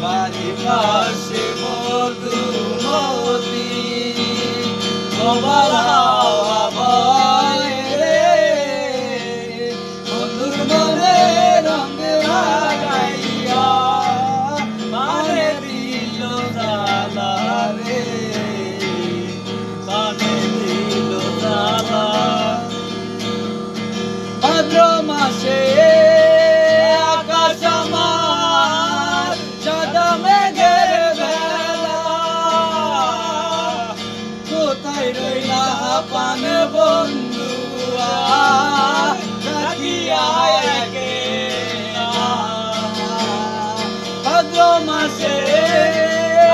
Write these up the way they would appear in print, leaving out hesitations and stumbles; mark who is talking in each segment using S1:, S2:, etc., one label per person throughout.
S1: বাড়ি পাশে মধুমতি তোমার হাওয়া বয় রে বন্ধুর মনে রঙ লাগাইয়া পানে দিল জ্বালা রে পানে দিল জ্বালা ভাদ্র মাসে আকাশ আমার সাদা মেঘের বেলা কোথায় রইলা পান বন্ধুয়া রাখিয়া একলা ভাদ্র মাসে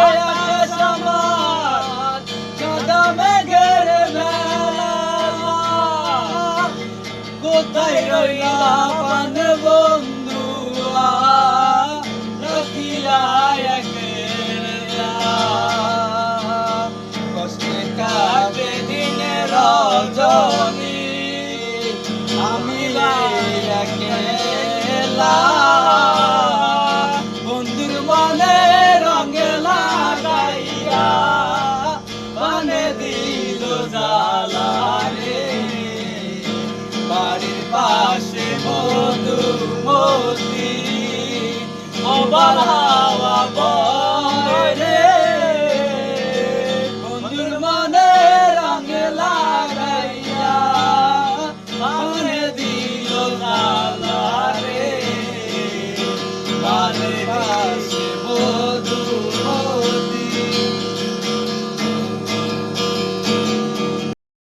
S1: আকাশ আমার সাদা মেঘের বেলা কোথায় রইলা পান বন্ধুয়া রাখিয়া একলা কষ্টে কাটে দিনে রজনী আমি একলা বন্ধুর মনে রঙে লাগাইয়া পানে দিল জ্বালা রে বাড়ির পাশে মধুমতি তোমার হাওয়া